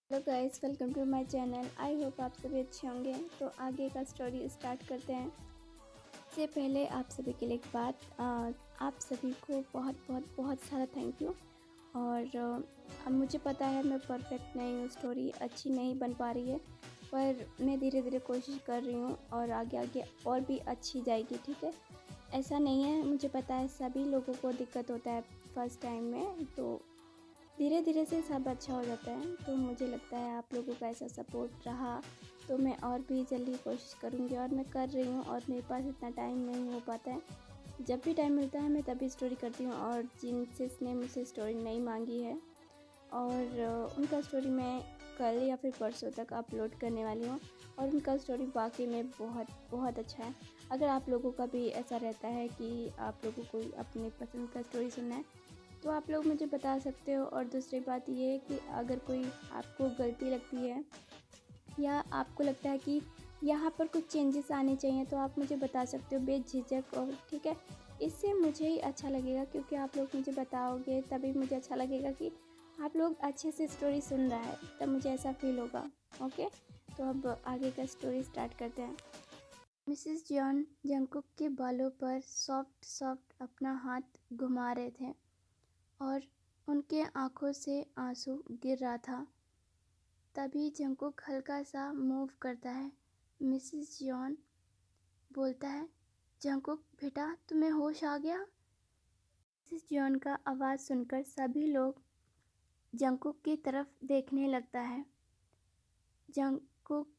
Hello guys, welcome to my channel. I hope आप सभी अच्छे होंगे। तो आगे का स्टोरी स्टार्ट करते हैं। इससे पहले आप सभी के लिए एक बात, आप सभी को बहुत बहुत बहुत सारा थैंक यू। और अब मुझे पता है मैं परफेक्ट नहीं हूँ, स्टोरी अच्छी नहीं बन पा रही है, पर मैं धीरे धीरे कोशिश कर रही हूँ और आगे आगे और भी अच्छी जाएगी। ठीक है, ऐसा नहीं है, मुझे पता है सभी लोगों को दिक्कत होता है फर्स्ट टाइम में, तो धीरे धीरे से सब अच्छा हो जाता है। तो मुझे लगता है आप लोगों का ऐसा सपोर्ट रहा तो मैं और भी जल्दी कोशिश करूँगी, और मैं कर रही हूँ। और मेरे पास इतना टाइम नहीं हो पाता है, जब भी टाइम मिलता है मैं तभी स्टोरी करती हूँ। और जिनसे मुझसे स्टोरी नहीं मांगी है और उनका स्टोरी मैं कल या फिर परसों तक अपलोड करने वाली हूँ। और उनका स्टोरी वाकई में बहुत बहुत अच्छा है। अगर आप लोगों का भी ऐसा रहता है कि आप लोगों को अपनी पसंद का स्टोरी सुनना है तो आप लोग मुझे बता सकते हो। और दूसरी बात ये है कि अगर कोई आपको गलती लगती है या आपको लगता है कि यहाँ पर कुछ चेंजेस आने चाहिए तो आप मुझे बता सकते हो बेझिझक। और ठीक है, इससे मुझे ही अच्छा लगेगा, क्योंकि आप लोग मुझे बताओगे तभी मुझे अच्छा लगेगा कि आप लोग अच्छे से स्टोरी सुन रहा है, तब मुझे ऐसा फील होगा। ओके, तो अब आगे का स्टोरी स्टार्ट करते हैं। मिसेस जॉन जंकुक के बालों पर सॉफ्ट सॉफ्ट अपना हाथ घुमा रहे थे और उनके आंखों से आंसू गिर रहा था। तभी जंकुक हल्का सा मूव करता है। मिसेस जॉन बोलता है, जंकुक बेटा, तुम्हें होश आ गया? मिसेस जॉन का आवाज़ सुनकर सभी लोग जंकुक की तरफ देखने लगता है। जंकुक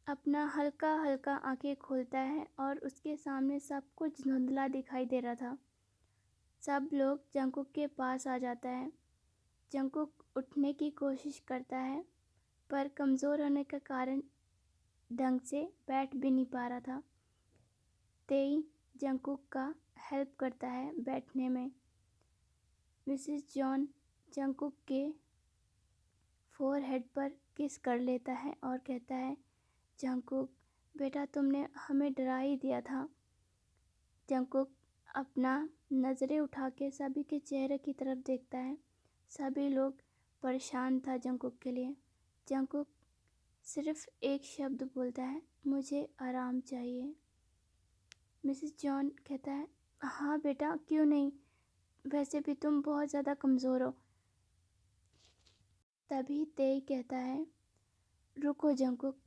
अपना हल्का हल्का आंखें खोलता है और उसके सामने सब कुछ धुंधला दिखाई दे रहा था। सब लोग जंकुक के पास आ जाता है। जंकुक उठने की कोशिश करता है, पर कमज़ोर होने के कारण ढंग से बैठ भी नहीं पा रहा था। तेई जंकुक का हेल्प करता है बैठने में। मिसेस जॉन जंकुक के फोरहेड पर किस कर लेता है और कहता है, जंकुक बेटा, तुमने हमें डरा ही दिया था। जंकुक अपना नज़रें उठा के सभी के चेहरे की तरफ देखता है। सभी लोग परेशान था जंकुक के लिए। जंकुक सिर्फ एक शब्द बोलता है, मुझे आराम चाहिए। मिसेस जॉन कहता है, हाँ बेटा, क्यों नहीं, वैसे भी तुम बहुत ज़्यादा कमज़ोर हो। तभी तेई कहता है, रुको जंकुक,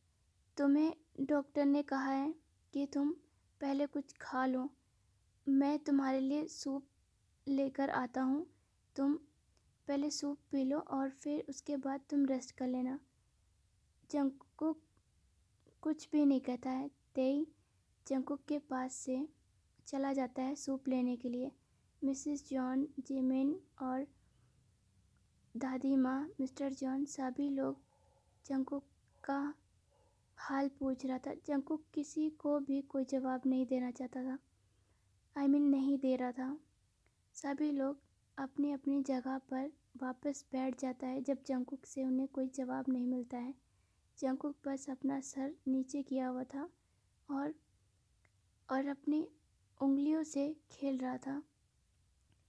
तुम्हें डॉक्टर ने कहा है कि तुम पहले कुछ खा लो। मैं तुम्हारे लिए सूप लेकर आता हूँ, तुम पहले सूप पी लो और फिर उसके बाद तुम रेस्ट कर लेना। जंकुक कुछ भी नहीं कहता है। तेई जंकुक के पास से चला जाता है सूप लेने के लिए। मिसेस जॉन, जिमिन और दादी माँ, मिस्टर जॉन, सभी लोग जंकुक का हाल पूछ रहा था। जंकुक किसी को भी कोई जवाब नहीं देना चाहता था। नहीं दे रहा था। सभी लोग अपनी अपनी जगह पर वापस बैठ जाता है जब जंकुक से उन्हें कोई जवाब नहीं मिलता है। जंकुक बस अपना सर नीचे किया हुआ था और अपनी उंगलियों से खेल रहा था।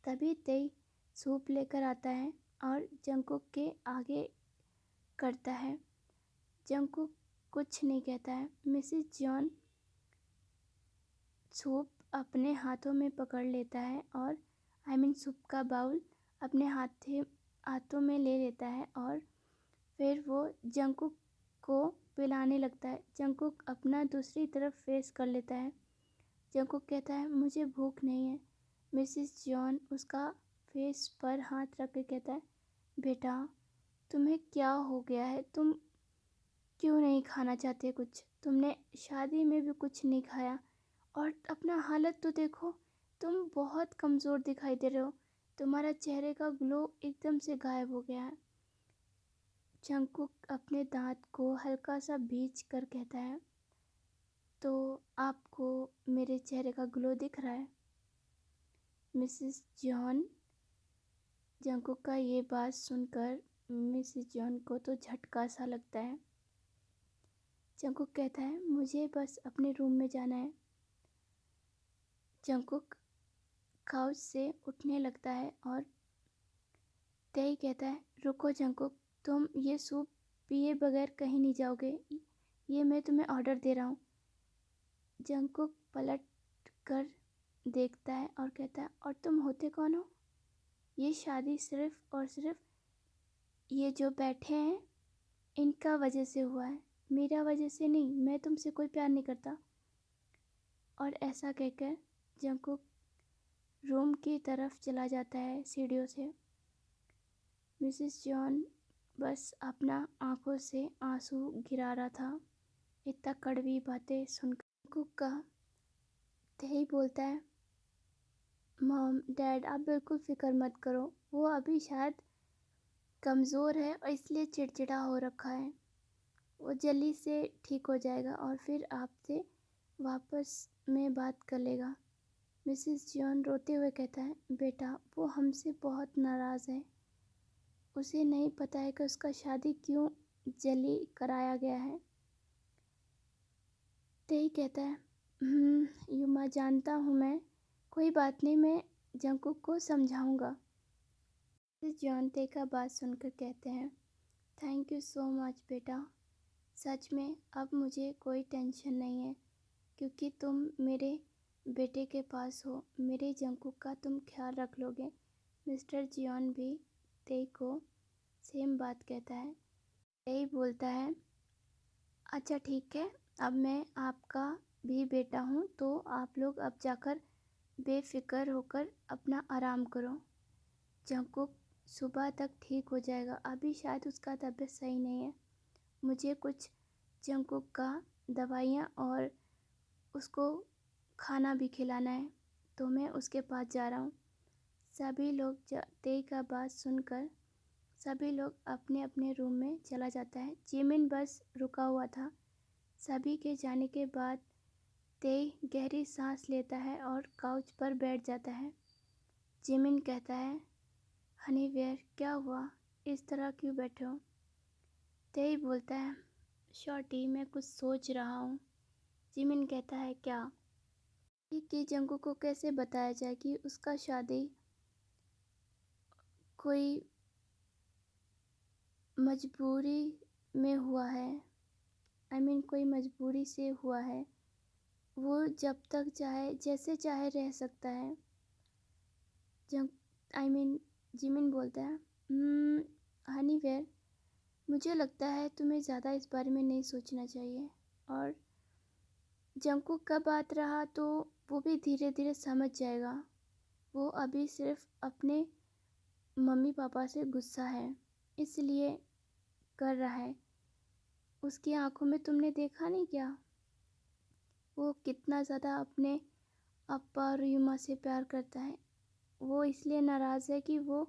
तभी तेई सूप लेकर आता है और जंकुक के आगे करता है। जंकुक कुछ नहीं कहता है। मिसेस जॉन सूप अपने हाथों में पकड़ लेता है और सूप का बाउल अपने हाथों में ले लेता है और फिर वो जंकुक को पिलाने लगता है। जंकुक अपना दूसरी तरफ फेस कर लेता है। जंकुक कहता है, मुझे भूख नहीं है। मिसेस जॉन उसका फेस पर हाथ रख के कहता है, बेटा, तुम्हें क्या हो गया है? तुम क्यों नहीं खाना चाहते कुछ? तुमने शादी में भी कुछ नहीं खाया और अपना हालत तो देखो, तुम बहुत कमज़ोर दिखाई दे रहे हो। तुम्हारा चेहरे का ग्लो एकदम से गायब हो गया है। जंकुक अपने दांत को हल्का सा भींच कर कहता है, तो आपको मेरे चेहरे का ग्लो दिख रहा है? मिसेस जॉन जंकुक का ये बात सुनकर मिसेस जॉन को तो झटका सा लगता है। जंकुक कहता है, मुझे बस अपने रूम में जाना है। जंकुक काउच से उठने लगता है और तेई कहता है, रुको जंकुक, तुम ये सूप पिए बगैर कहीं नहीं जाओगे, ये मैं तुम्हें ऑर्डर दे रहा हूँ। जंगकुक पलट कर देखता है और कहता है, और तुम होते कौन हो? ये शादी सिर्फ और सिर्फ ये जो बैठे हैं इनका वजह से हुआ है, मेरा वजह से नहीं। मैं तुमसे कोई प्यार नहीं करता। और ऐसा कहकर जंगकुक रूम की तरफ चला जाता है सीढ़ियों से। मिसेस जॉन बस अपना आंखों से आंसू गिरा रहा था इतना कड़वी बातें सुनकर। जंगकुक का तेई बोलता है, मॉम डैड आप बिल्कुल फ़िक्र मत करो, वो अभी शायद कमज़ोर है और इसलिए चिड़चिड़ा हो रखा है। वो जल्दी से ठीक हो जाएगा और फिर आपसे वापस में बात कर लेगा। मिसेस जॉन रोते हुए कहता है, बेटा वो हमसे बहुत नाराज़ है। उसे नहीं पता है कि उसका शादी क्यों जल्दी कराया गया है। तेई कहता है, युमा जानता हूँ मैं, कोई बात नहीं, मैं जंगकुक को समझाऊंगा। मिसेस जॉन तेई का बात सुनकर कहते हैं, थैंक यू सो मच बेटा। सच में अब मुझे कोई टेंशन नहीं है क्योंकि तुम मेरे बेटे के पास हो। मेरे जंगकुक का तुम ख्याल रख लोगे। मिस्टर जियोन भी तेई को सेम बात कहता है। तेई बोलता है, अच्छा ठीक है, अब मैं आपका भी बेटा हूँ तो आप लोग अब जाकर बेफिक्र होकर अपना आराम करो। जंगकुक सुबह तक ठीक हो जाएगा, अभी शायद उसका तबीयत सही नहीं है। मुझे कुछ जंगकुक का दवाइयाँ और उसको खाना भी खिलाना है, तो मैं उसके पास जा रहा हूँ। सभी लोग तेई का बात सुनकर सभी लोग अपने अपने रूम में चला जाता है। जिमिन बस रुका हुआ था। सभी के जाने के बाद तेई गहरी सांस लेता है और काउच पर बैठ जाता है। जिमिन कहता है, हनी वेयर क्या हुआ, इस तरह क्यों बैठे हो? तेई बोलता है, शॉर्टी मैं कुछ सोच रहा हूँ। जिमिन कहता है, क्या? कि जंगकुक को कैसे बताया जाए कि उसका शादी कोई मजबूरी में हुआ है। कोई मजबूरी से हुआ है। वो जब तक चाहे जैसे चाहे रह सकता है। जंग जिमिन बोलता है, हनी वेयर मुझे लगता है तुम्हें ज़्यादा इस बारे में नहीं सोचना चाहिए। और जंगकुक का बात रहा तो वो भी धीरे धीरे समझ जाएगा। वो अभी सिर्फ अपने मम्मी पापा से गुस्सा है इसलिए कर रहा है। उसकी आंखों में तुमने देखा नहीं क्या, वो कितना ज़्यादा अपने अप्पा और युमा से प्यार करता है। वो इसलिए नाराज़ है कि वो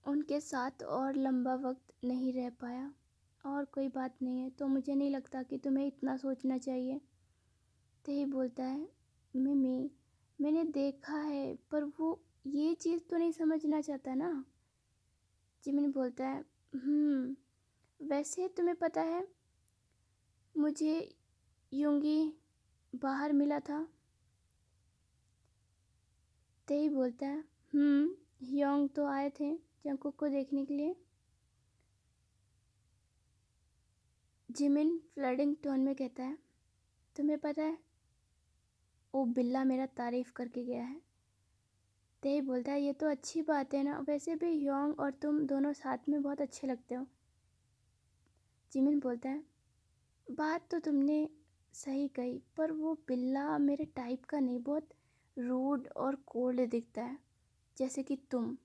उनके साथ और लंबा वक्त नहीं रह पाया। और कोई बात नहीं है, तो मुझे नहीं लगता कि तुम्हें इतना सोचना चाहिए। तेई बोलता है, मिमी मैंने देखा है पर वो ये चीज़ तो नहीं समझना चाहता ना। जिमिन बोलता है, वैसे तुम्हें पता है मुझे युंगी बाहर मिला था। तेई बोलता है, योंग तो आए थे जंगकुक को देखने के लिए। जिमिन फ्लडिंग टोन में कहता है, तुम्हें पता है वो बिल्ला मेरा तारीफ़ करके गया है। तेई बोलता है, ये तो अच्छी बात है ना, वैसे भी योंग और तुम दोनों साथ में बहुत अच्छे लगते हो। जिमिन बोलता है, बात तो तुमने सही कही पर वो बिल्ला मेरे टाइप का नहीं, बहुत रूड और कोल्ड दिखता है जैसे कि तुम।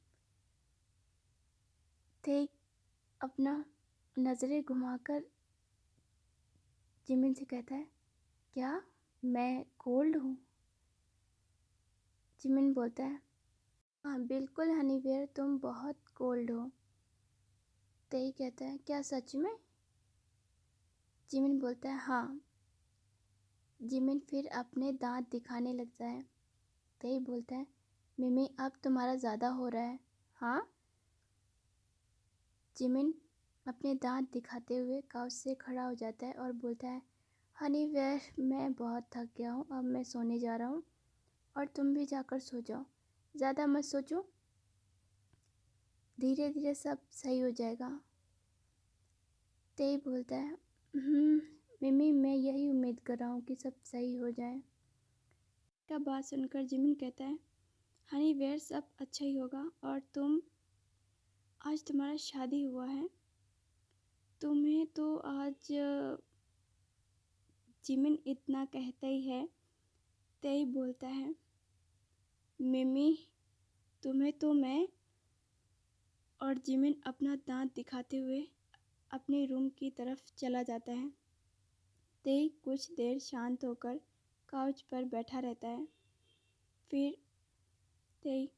तेई अपना नज़रें घुमाकर जिमिन से कहता है, क्या मैं कोल्ड हूँ? जिमिन बोलता है, हाँ बिल्कुल हनीवेयर तुम बहुत कोल्ड हो। तेई कहता है, क्या सच में? जिमिन बोलता है, हाँ। जिमिन फिर अपने दांत दिखाने लगता है। तेई बोलता है, मिमी अब तुम्हारा ज़्यादा हो रहा है। हाँ? जिमिन अपने दांत दिखाते हुए काउच से खड़ा हो जाता है और बोलता है, हनीवेयर मैं बहुत थक गया हूँ, अब मैं सोने जा रहा हूँ और तुम भी जाकर सो जाओ। ज़्यादा मत सोचो, धीरे धीरे सब सही हो जाएगा। तेई बोलता है, "हम्म, मिमी, मैं यही उम्मीद कर रहा हूँ कि सब सही हो जाए।" का बात सुनकर जिमिन कहता है, "हनी वेयर, सब अच्छा ही होगा। और आज तुम्हारा शादी हुआ है, तुम्हें तो आज जिमिन इतना कहता ही है।" तेई बोलता है, "मिमी, तुम्हें तो मैं।" और जिमिन अपना दांत दिखाते हुए अपने रूम की तरफ चला जाता है। तेई कुछ देर शांत होकर काउच पर बैठा रहता है। फिर तेई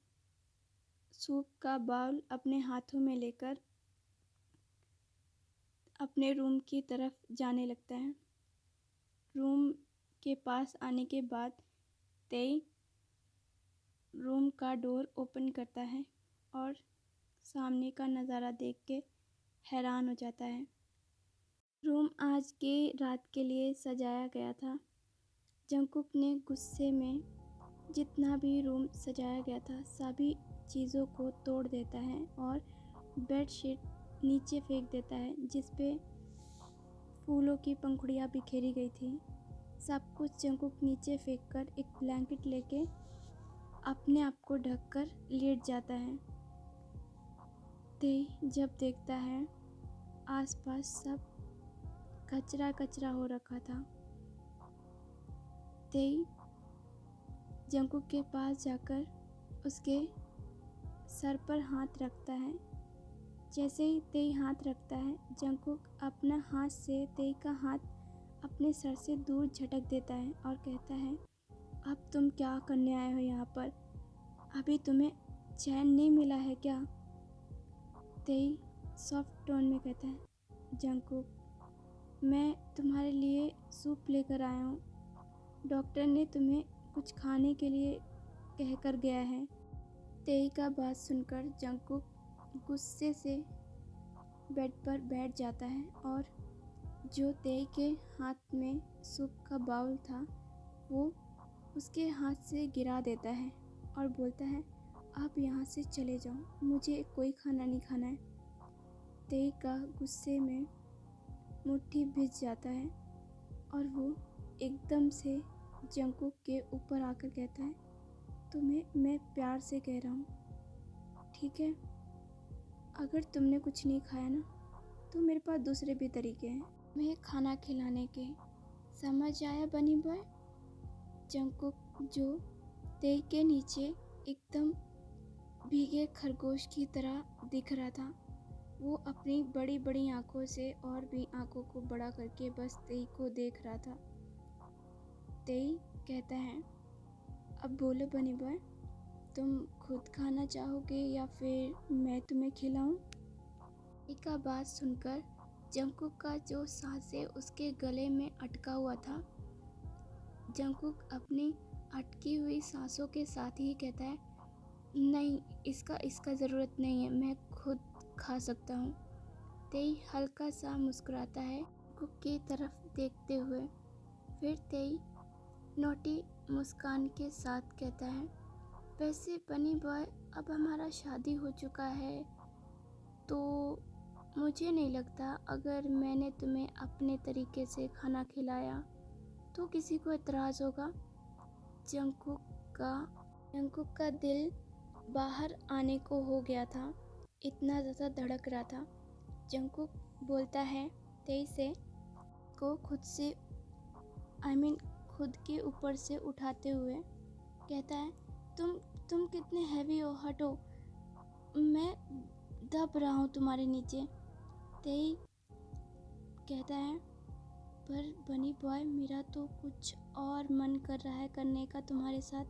सूप का बाउल अपने हाथों में लेकर अपने रूम की तरफ जाने लगता है। रूम के पास आने के बाद तेई रूम का डोर ओपन करता है और सामने का नज़ारा देख के हैरान हो जाता है। रूम आज की रात के लिए सजाया गया था। जंगकुक ने गुस्से में जितना भी रूम सजाया गया था सभी चीज़ों को तोड़ देता है और बेडशीट नीचे फेंक देता है, जिस पे फूलों की पंखुड़ियाँ बिखेरी गई थी। सब कुछ जंगकुक नीचे फेंककर एक ब्लैंकेट लेके अपने आप को ढककर लेट जाता है। तेई जब देखता है आसपास सब कचरा कचरा हो रखा था, तेई जंगकुक के पास जाकर उसके सर पर हाथ रखता है। जैसे ही तेई हाथ रखता है, जंगकुक अपना हाथ से तेई का हाथ अपने सर से दूर झटक देता है और कहता है, "अब तुम क्या करने आए हो यहाँ पर? अभी तुम्हें चैन नहीं मिला है क्या?" तेई सॉफ्ट टोन में कहता है, "जंगकुक, मैं तुम्हारे लिए सूप लेकर आया हूँ। डॉक्टर ने तुम्हें कुछ खाने के लिए कहकर गया है।" तेई का बात सुनकर जंगकुक गुस्से से बेड पर बैठ जाता है और जो तेई के हाथ में सूप का बाउल था वो उसके हाथ से गिरा देता है और बोलता है, "आप यहाँ से चले जाओ, मुझे कोई खाना नहीं खाना है।" तेई का गुस्से में मुट्ठी भिज जाता है और वो एकदम से जंगकुक के ऊपर आकर कहता है, "तुम्हें मैं प्यार से कह रहा हूँ, ठीक है? अगर तुमने कुछ नहीं खाया ना, तो मेरे पास दूसरे भी तरीके हैं तुम्हें खाना खिलाने के। समझ आया बनी बॉय?" जंगकुक, जो तेई के नीचे एकदम भीगे खरगोश की तरह दिख रहा था, वो अपनी बड़ी बड़ी आंखों से और भी आंखों को बड़ा करके बस तेई को देख रहा था। तेई कहता है, "अब बोलो बनी बॉय, तुम खुद खाना चाहोगे या फिर मैं तुम्हें खिलाऊं?" तेई का बात सुनकर जंगकुक का जो सांसें उसके गले में अटका हुआ था, जंगकुक अपनी अटकी हुई सांसों के साथ ही कहता है, "नहीं, इसका ज़रूरत नहीं है, मैं खुद खा सकता हूँ।" तेई हल्का सा मुस्कुराता है कुक की तरफ देखते हुए। फिर तेई नोटी मुस्कान के साथ कहता है, "वैसे बनी बॉय, अब हमारा शादी हो चुका है, तो मुझे नहीं लगता अगर मैंने तुम्हें अपने तरीके से खाना खिलाया तो किसी को एतराज़ होगा।" जंगकुक का जंगकुक का दिल बाहर आने को हो गया था, इतना ज़्यादा धड़क रहा था। जंगकुक बोलता है तेई से को खुद से खुद के ऊपर से उठाते हुए कहता है, तुम कितने हैवी हो, हटो, मैं दब रहा हूँ तुम्हारे नीचे।" तेई कहता है, "पर बनी बॉय, मेरा तो कुछ और मन कर रहा है करने का तुम्हारे साथ।